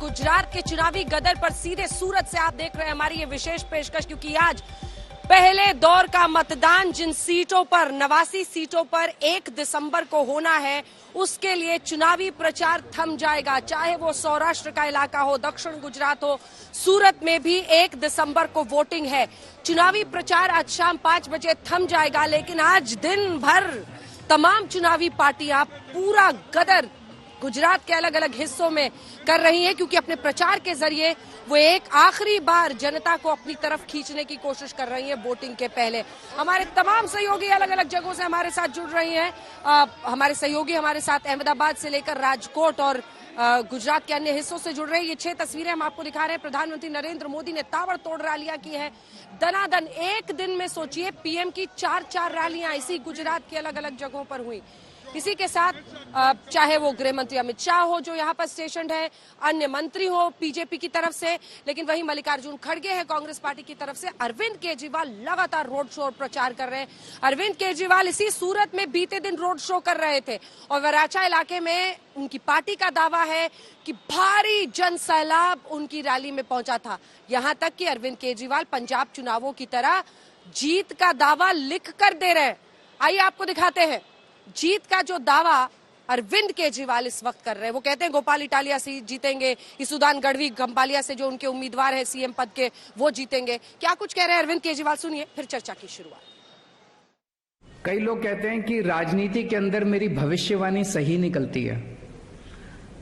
गुजरात के चुनावी गदर पर सीधे सूरत से आप देख रहे हैं हमारी ये विशेष पेशकश, क्योंकि आज पहले दौर का मतदान जिन सीटों पर 89 सीटों पर 1 दिसंबर को होना है, उसके लिए चुनावी प्रचार थम जाएगा। चाहे वो सौराष्ट्र का इलाका हो, दक्षिण गुजरात हो, सूरत में भी 1 दिसंबर को वोटिंग है। चुनावी प्रचार आज शाम 5 बजे थम जाएगा, लेकिन आज दिन भर तमाम चुनावी पार्टियां पूरा गदर गुजरात के अलग अलग हिस्सों में कर रही हैं, क्योंकि अपने प्रचार के जरिए वो एक आखिरी बार जनता को अपनी तरफ खींचने की कोशिश कर रही हैं वोटिंग के पहले। हमारे तमाम सहयोगी अलग अलग जगहों से हमारे साथ जुड़ रही हैं। हमारे सहयोगी हमारे साथ अहमदाबाद से लेकर राजकोट और गुजरात के अन्य हिस्सों से जुड़ रहे हैं। ये 6 तस्वीरें हम आपको दिखा रहे हैं। प्रधानमंत्री नरेंद्र मोदी ने ताबड़तोड़ रैलियां की है, दनादन। एक दिन में सोचिए पीएम की 4 रैलियां इसी गुजरात की अलग अलग जगहों पर हुई। इसी के साथ चाहे वो गृह मंत्री अमित शाह हो जो यहाँ पर स्टेशन है, अन्य मंत्री हो बीजेपी की तरफ से, लेकिन वहीं मल्लिकार्जुन खड़गे है कांग्रेस पार्टी की तरफ से। अरविंद केजरीवाल लगातार रोड शो और प्रचार कर रहे हैं। अरविंद केजरीवाल इसी सूरत में बीते दिन रोड शो कर रहे थे और वराचा इलाके में उनकी पार्टी का दावा है कि भारी जन सैलाब उनकी रैली में पहुंचा था। यहां तक कि अरविंद केजरीवाल पंजाब चुनावों की तरह जीत का दावा लिख कर दे रहे हैं। आइए आपको दिखाते हैं जीत का जो दावा अरविंद केजरीवाल इस वक्त कर रहे हैं। वो कहते हैं गोपाल इटालिया से जीतेंगे, इसुदान गढ़वी गंपालिया से जो उनके उम्मीदवार है सीएम पद के, वो जीतेंगे। क्या कुछ कह रहे हैं अरविंद केजरीवाल, सुनिए फिर चर्चा की शुरुआत। कई लोग कहते हैं कि राजनीति के अंदर मेरी भविष्यवाणी सही निकलती है।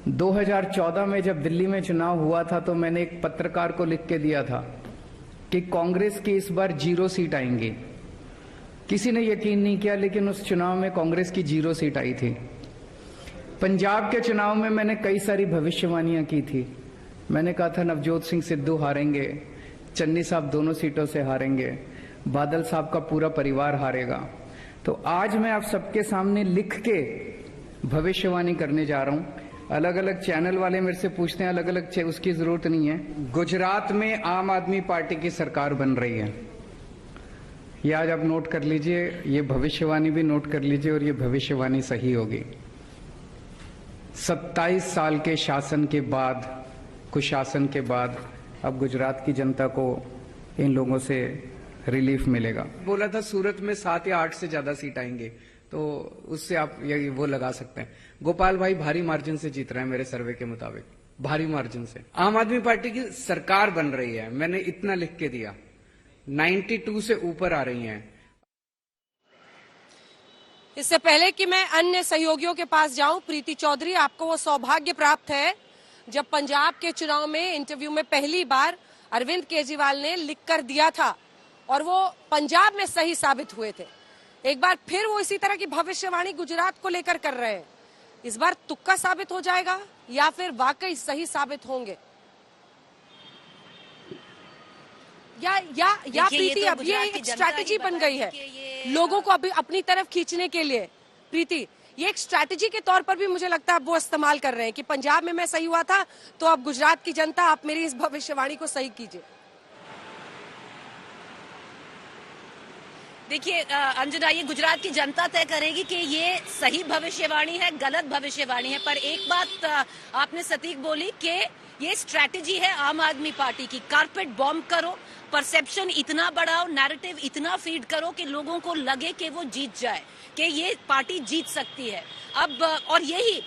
2014 में जब दिल्ली में चुनाव हुआ था तो मैंने एक पत्रकार को लिख के दिया था कि कांग्रेस की इस बार 0 सीट आएंगी। किसी ने यकीन नहीं किया, लेकिन उस चुनाव में कांग्रेस की 0 सीट आई थी। पंजाब के चुनाव में मैंने कई सारी भविष्यवाणियां की थी। मैंने कहा था नवजोत सिंह सिद्धू हारेंगे, चन्नी साहब दोनों सीटों से हारेंगे, बादल साहब का पूरा परिवार हारेगा। तो आज मैं आप सबके सामने लिख के भविष्यवाणी करने जा रहा हूं। अलग अलग चैनल वाले मेरे से पूछते हैं, अलग अलग उसकी जरूरत नहीं है। गुजरात में आम आदमी पार्टी की सरकार बन रही है। ये आज आप नोट कर लीजिए, ये भविष्यवाणी भी नोट कर लीजिए और ये भविष्यवाणी सही होगी। 27 साल के शासन के बाद, कुशासन के बाद अब गुजरात की जनता को इन लोगों से रिलीफ मिलेगा। बोला था सूरत में 7 या 8 से ज्यादा सीट आएंगे, तो उससे आप ये वो लगा सकते हैं। गोपाल भाई भारी मार्जिन से जीत रहे हैं मेरे सर्वे के मुताबिक, भारी मार्जिन से। आम आदमी पार्टी की सरकार बन रही है, मैंने इतना लिख के दिया। 92 से ऊपर आ रही हैं। इससे पहले कि मैं अन्य सहयोगियों के पास जाऊं, प्रीति चौधरी, आपको वो सौभाग्य प्राप्त है जब पंजाब के चुनाव में इंटरव्यू में पहली बार अरविंद केजरीवाल ने लिख कर दिया था और वो पंजाब में सही साबित हुए थे। एक बार फिर वो इसी तरह की भविष्यवाणी गुजरात को लेकर कर रहे हैं। इस बार तुक्का साबित हो जाएगा या फिर वाकई सही साबित होंगे? या प्रीति अब ये एक स्ट्रैटेजी बन गई है लोगों को अभी अपनी तरफ खींचने के लिए। प्रीति, ये एक स्ट्रैटेजी के तौर पर भी मुझे लगता है अब वो इस्तेमाल कर रहे हैं कि पंजाब में मैं सही हुआ था तो अब गुजरात की जनता आप मेरी इस भविष्यवाणी को सही कीजिए। देखिए अंजना, ये गुजरात की जनता तय करेगी कि ये सही भविष्यवाणी है, गलत भविष्यवाणी है। पर एक बात आपने सटीक बोली कि ये स्ट्रैटेजी है आम आदमी पार्टी की। कारपेट बॉम्ब करो, परसेप्शन इतना बढ़ाओ, नैरेटिव इतना फीड करो कि लोगों को लगे कि वो जीत जाए, कि ये पार्टी जीत सकती है। अब और यही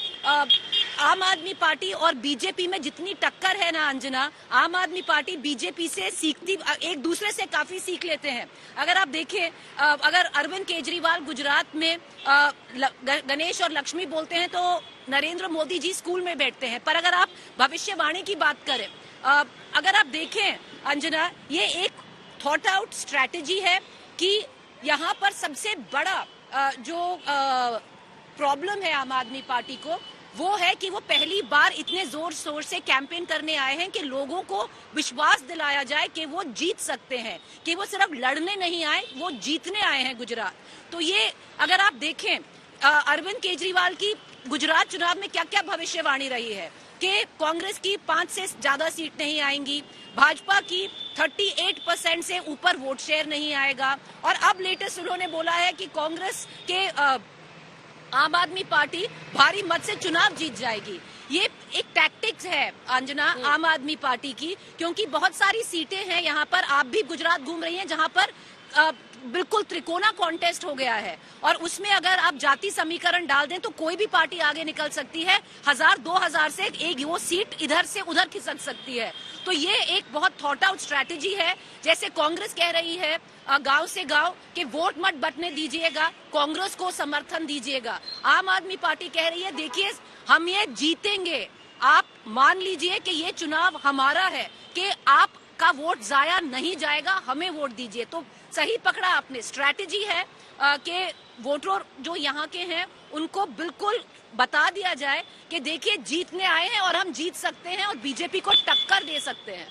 आम आदमी पार्टी और बीजेपी में जितनी टक्कर है ना अंजना, आम आदमी पार्टी बीजेपी से सीखती, एक दूसरे से काफी सीख लेते हैं। अगर आप देखें, अगर अरविंद केजरीवाल गुजरात में गणेश और लक्ष्मी बोलते हैं तो नरेंद्र मोदी जी स्कूल में बैठते हैं। पर अगर आप भविष्यवाणी की बात करें, अगर आप देखें अंजना, ये एक थॉट आउट स्ट्रैटेजी है कि यहाँ पर सबसे बड़ा जो प्रॉब्लम है आम आदमी पार्टी को, वो है कि वो पहली बार इतने जोर शोर से कैंपेन करने आए हैं कि लोगों को विश्वास दिलाया जाए कि वो जीत सकते हैं, कि वो सिर्फ लड़ने नहीं आए, वो जीतने आए हैं गुजरात। तो ये अगर आप देखें अरविंद केजरीवाल की गुजरात चुनाव में क्या क्या भविष्यवाणी रही है कि कांग्रेस की 5 से ज्यादा सीट नहीं आएंगी, भाजपा की 38% से ऊपर वोट शेयर नहीं आएगा, और अब लेटेस्ट उन्होंने बोला है कि कांग्रेस के आम आदमी पार्टी भारी मत से चुनाव जीत जाएगी। ये एक टैक्टिक्स है अंजना आम आदमी पार्टी की, क्योंकि बहुत सारी सीटें हैं यहाँ पर, आप भी गुजरात घूम रही हैं, जहाँ पर बिल्कुल त्रिकोणा कॉन्टेस्ट हो गया है और उसमें अगर आप जाति समीकरण डाल दें तो कोई भी पार्टी आगे निकल सकती है। 1000-2000 से एक वो सीट इधर से उधर खिसक सकती है। तो ये एक बहुत थॉट आउट स्ट्रैटेजी है। जैसे कांग्रेस कह रही है गांव से गांव कि वोट मत बंटने दीजिएगा, कांग्रेस को समर्थन दीजिएगा। आम आदमी पार्टी कह रही है देखिए हम ये जीतेंगे, आप मान लीजिए कि ये चुनाव हमारा है, कि आपका वोट जाया नहीं जाएगा, हमें वोट दीजिए। तो सही पकड़ा आपने, स्ट्रैटेजी है कि वोटर जो यहाँ के हैं उनको बिल्कुल बता दिया जाए कि देखिए जीतने आए हैं और हम जीत सकते हैं और बीजेपी को टक्कर दे सकते हैं।